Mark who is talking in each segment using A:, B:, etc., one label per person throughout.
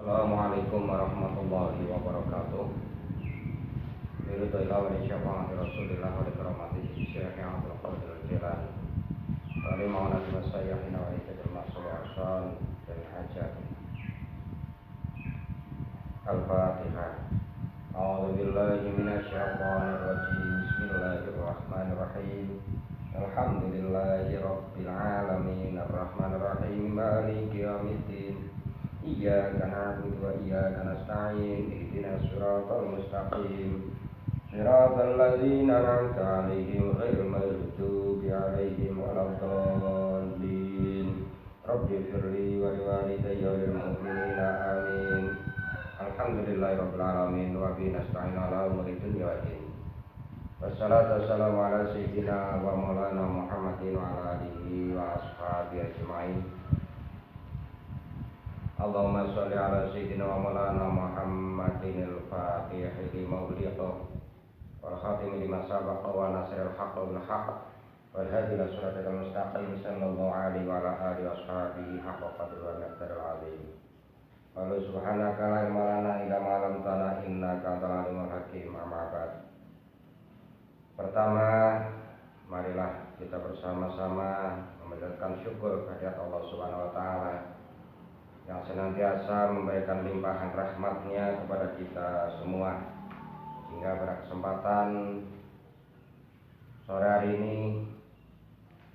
A: Assalamualaikum warahmatullahi wabarakatuh. Biridillah wa syafaati Rasulillah wa karamati Syekh Abdul Qadir Jilani. Wa li mauna bimasayyihina wa itajil mas'ul arsan dan hajat. Al-Fatihah. A'udzu billahi minasy syaithanir rajim. Bismillahirrahmanirrahim. Alhamdulillahi rabbil alamin arrahmanir rahim maliki yaumiddin. Iyyaka na'budu wa iyyaka nasta'in ihdinas siratal mustaqim siratal ladzina an'amta 'alaihim ghairil maghdubi 'alaihim waladdallin. Rabbi firli wa liwalidayya wal mu'minina amin. Alhamdulillahirabbil alamin wa bihi nasta'in 'ala umuri dunya waddin. Wassalatu wassalamu ala sayyidina wa maulana Muhammadin wa ala alihi wa ashabihi ajma'in. Allahumma sholli ala sayyidina wa maulana Muhammadin al-Fatih lima ughliqa wal khatim lima sabaqa wa nasril haqqi bil haqq wal hadi ila siratal mustaqim sallallahu alaihi wa ala alihi washabihi haqqa qadri wa miqdaril azim. Wa subhanaka la ilma lana illa ma 'allamtana innaka antal alimul hakim. Amma ba'd. Pertama, marilah kita bersama-sama memanjatkan syukur kehadirat Allah Subhanahu wa taala yang senantiasa memberikan limpahan rahmat-Nya kepada kita semua, sehingga pada kesempatan sore hari ini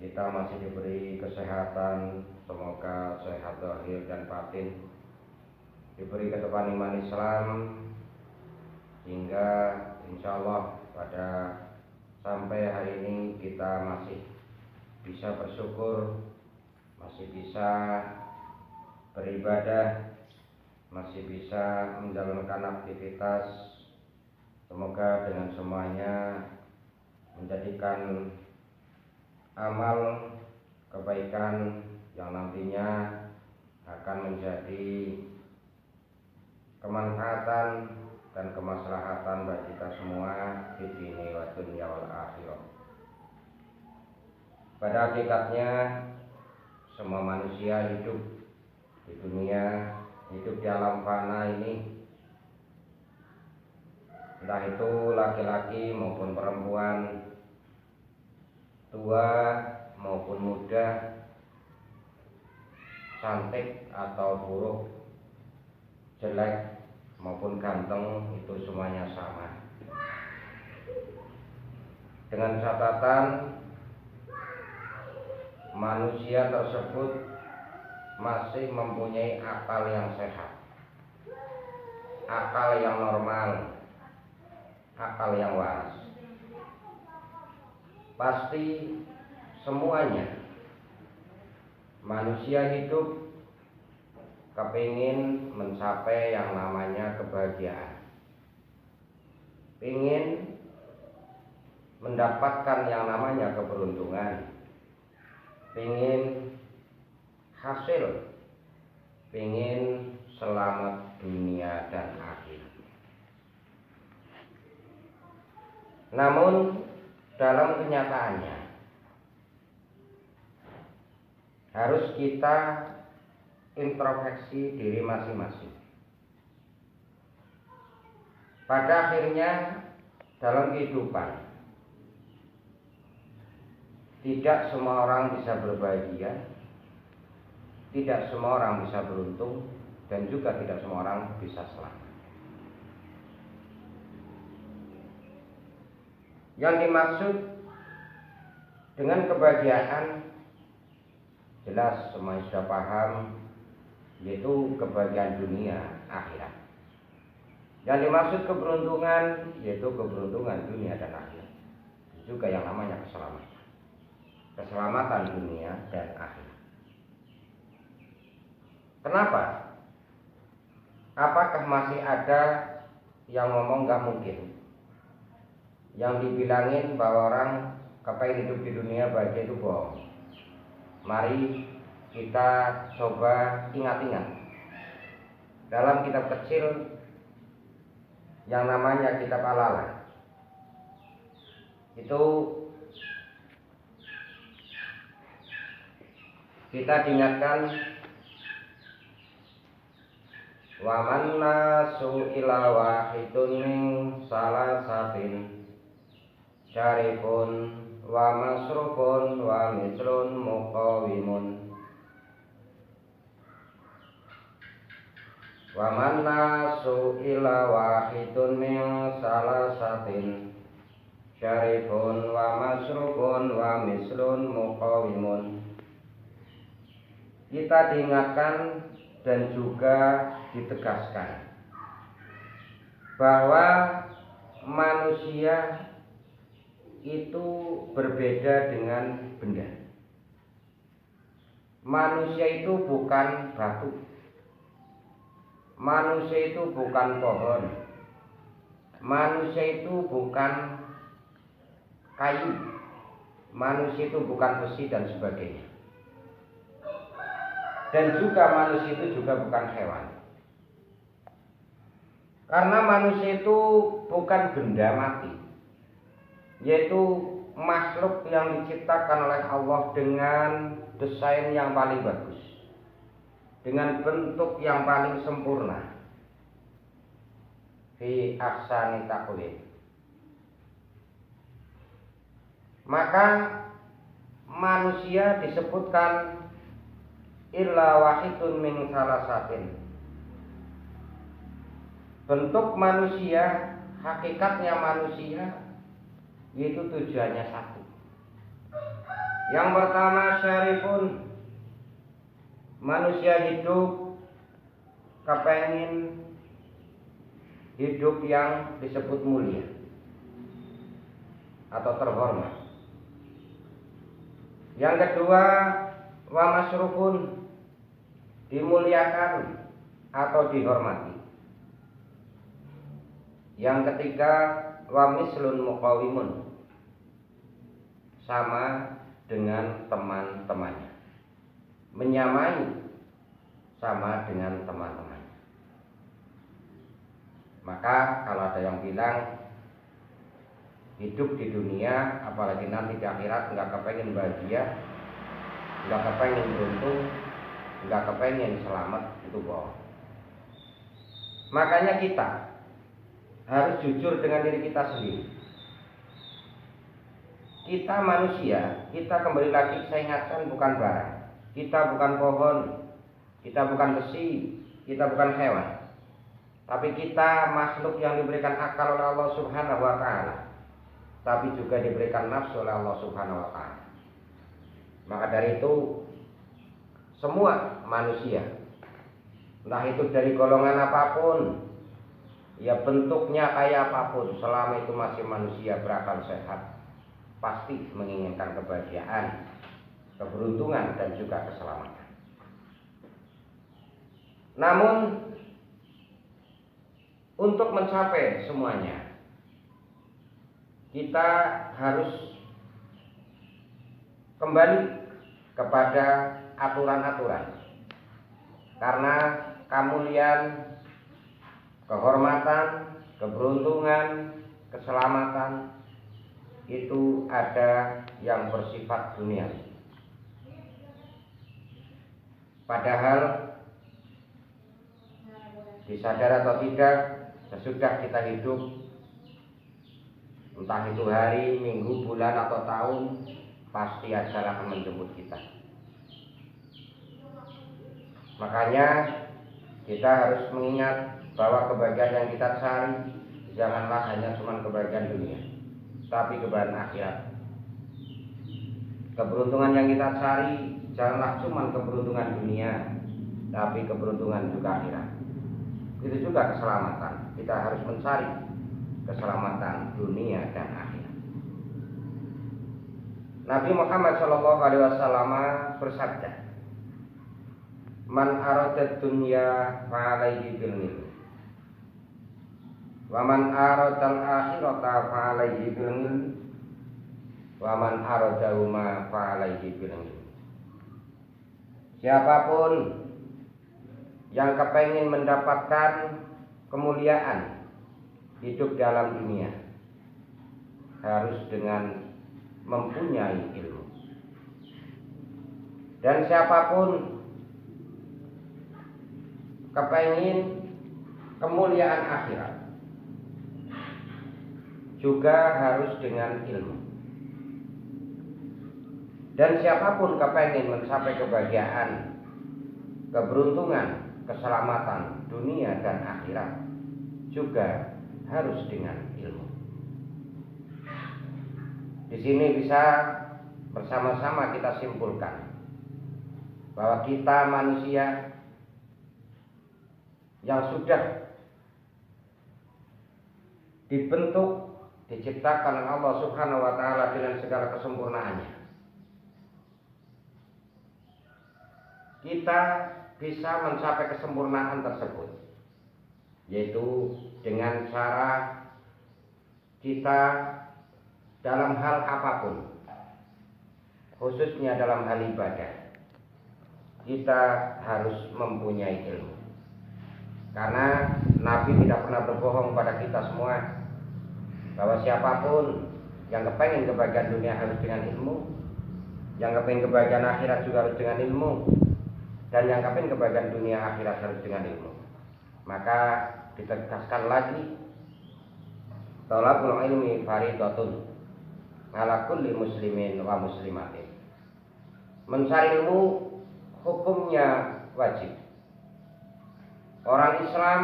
A: kita masih diberi kesehatan. Semoga sehat zahir dan batin, diberi ketetapan iman Islam, hingga insya Allah pada sampai hari ini kita masih bisa bersyukur, masih bisa beribadah, masih bisa menjalankan aktivitas. Semoga dengan semuanya menjadikan amal kebaikan yang nantinya akan menjadi kemanfaatan dan kemaslahatan bagi kita semua di dunia wa dunya wal akhirah. Pada hakikatnya semua manusia hidup di dunia, hidup di alam fana ini, entah itu laki-laki maupun perempuan, tua maupun muda, cantik atau buruk, jelek maupun ganteng, itu semuanya sama. Dengan catatan manusia tersebut masih mempunyai akal yang sehat, akal yang normal, akal yang waras. Pasti semuanya manusia hidup kepingin mencapai yang namanya kebahagiaan, ingin mendapatkan yang namanya keberuntungan, ingin hasil, ingin selamat dunia dan akhirat. Namun dalam kenyataannya harus kita introspeksi diri masing-masing. Pada akhirnya dalam kehidupan tidak semua orang bisa berbahagia, tidak semua orang bisa beruntung, dan juga tidak semua orang bisa selamat. Yang dimaksud dengan kebahagiaan jelas semua sudah paham, yaitu kebahagiaan dunia akhirat. Yang dimaksud keberuntungan yaitu keberuntungan dunia dan akhirat, juga yang namanya keselamatan, keselamatan dunia dan akhirat. Kenapa? Apakah masih ada yang ngomong gak mungkin, yang dibilangin bahwa orang kepengen hidup di dunia bahagia itu bohong? Mari kita coba ingat-ingat dalam kitab kecil yang namanya kitab Al-A'la. Itu kita diingatkan Wa man nasu ila wahidun min salasatin syarifun wa masrufun wa mislun muqawimun. Wa man nasu ila wahidun min salasatin syarifun wa masrufun wa mislun muqawimun. Kita diingatkan dan juga ditegaskan bahwa manusia itu berbeda dengan benda. Manusia itu bukan batu. Manusia itu bukan pohon. Manusia itu bukan kayu. Manusia itu bukan besi dan sebagainya. Dan juga manusia itu juga bukan hewan. Karena manusia itu bukan benda mati, yaitu makhluk yang diciptakan oleh Allah dengan desain yang paling bagus, dengan bentuk yang paling sempurna, fi ahsani taqwim. Maka manusia disebutkan illa wahidun min salasatin. Bentuk manusia, hakikatnya manusia, yaitu tujuannya satu. Yang pertama syarifun, manusia hidup kepengin hidup yang disebut mulia atau terhormat. Yang kedua wa masrufun, dimuliakan atau dihormati. Yang ketiga wa mislun muqawimun, sama dengan teman-temannya, menyamai sama dengan teman-temannya. Maka kalau ada yang bilang hidup di dunia apalagi nanti di akhirat nggak kepengen bahagia, nggak kepengen beruntung, nggak kepengen selamat, itu bohong. Makanya kita harus jujur dengan diri kita sendiri. Kita manusia, kita kembali lagi saya ingatkan bukan barang. Kita bukan pohon, kita bukan besi, kita bukan hewan. Tapi kita makhluk yang diberikan akal oleh Allah Subhanahu wa taala, tapi juga diberikan nafsu oleh Allah Subhanahu wa taala. Maka dari itu semua manusia, entah itu dari golongan apapun, ya bentuknya kayak apapun, selama itu masih manusia berakal sehat, pasti menginginkan kebahagiaan, keberuntungan dan juga keselamatan. Namun untuk mencapai semuanya, kita harus kembali kepada aturan-aturan. Karena kemuliaan, kehormatan, keberuntungan, keselamatan itu ada yang bersifat dunia. Padahal disadar atau tidak, sesudah kita hidup, entah itu hari, minggu, bulan atau tahun, pasti ajal akan menjemput kita. Makanya kita harus mengingat bahwa kebahagiaan yang kita cari janganlah hanya cuma kebahagiaan dunia, tapi kebahagiaan akhirat. Keberuntungan yang kita cari janganlah cuma keberuntungan dunia, tapi keberuntungan juga akhirat. Itu juga keselamatan. Kita harus mencari keselamatan dunia dan akhirat. Nabi Muhammad SAW bersabda, "Man arada dunya fa'alaihi bil ilmi, wa man arada al-akhirata fa'alaihi bil ilmi, wa man aradahuma fa'alaihi bil ilmi." Siapapun yang kepengen mendapatkan kemuliaan hidup dalam dunia harus dengan mempunyai ilmu. Dan siapapun kepengen kemuliaan akhirat juga harus dengan ilmu. Dan siapapun kepengen mencapai kebahagiaan, keberuntungan, keselamatan dunia dan akhirat juga harus dengan ilmu. Di sini bisa bersama-sama kita simpulkan bahwa kita manusia yang sudah dibentuk, diciptakan oleh Allah Subhanahu wa taala dengan segala kesempurnaannya. Kita bisa mencapai kesempurnaan tersebut, yaitu dengan cara kita dalam hal apapun, khususnya dalam hal ibadah, kita harus mempunyai ilmu. Karena Nabi tidak pernah berbohong pada kita semua bahwa siapapun yang kepengen kebahagiaan dunia harus dengan ilmu, yang kepengen kebahagiaan akhirat juga harus dengan ilmu, dan yang kepengen kebahagiaan dunia akhirat harus dengan ilmu. Maka ditegaskan lagi, thalabul ilmi fardhatun 'ala kulli muslimin wa muslimatin. Mencari ilmu hukumnya wajib. Orang Islam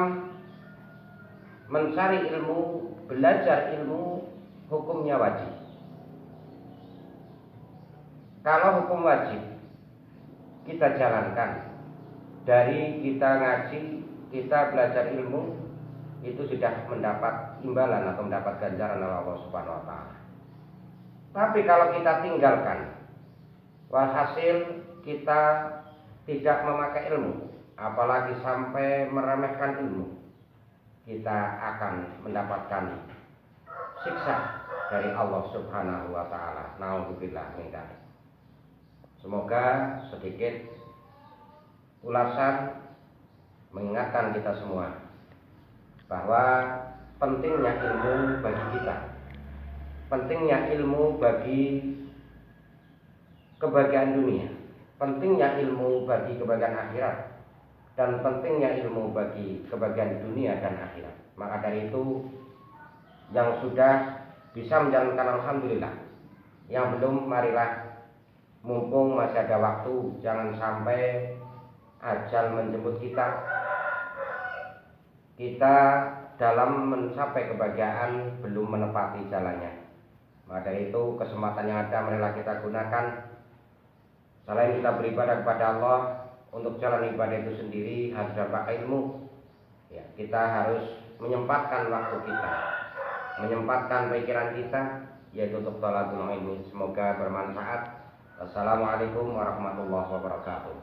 A: mencari ilmu, belajar ilmu hukumnya wajib. Kalau hukum wajib kita jalankan, dari kita ngaji, kita belajar ilmu, itu sudah mendapat imbalan atau mendapat ganjaran oleh Allah Subhanahu wa taala. Tapi kalau kita tinggalkan, walhasil kita tidak memakai ilmu, apalagi sampai meremehkan ilmu, kita akan mendapatkan siksa dari Allah Subhanahu wa taala. Nauzubillah min dzalik. Semoga sedikit ulasan mengingatkan kita semua bahwa pentingnya ilmu bagi kita, pentingnya ilmu bagi kebahagiaan dunia, pentingnya ilmu bagi kebahagiaan akhirat, dan pentingnya ilmu bagi kebahagiaan dunia dan akhirat. Maka dari itu, yang sudah bisa menjalankan alhamdulillah, yang belum marilah, mumpung masih ada waktu, jangan sampai ajal menjemput kita dalam mencapai kebahagiaan belum menepati jalannya. Maka dari itu, kesempatan yang ada marilah kita gunakan. Selain kita beribadah kepada Allah, untuk jalan ibadah itu sendiri harus dapat ilmu. Ya, kita harus menyempatkan waktu kita, menyempatkan pikiran kita, yaitu untuk thalabul ilmi. Semoga bermanfaat. Assalamualaikum warahmatullahi wabarakatuh.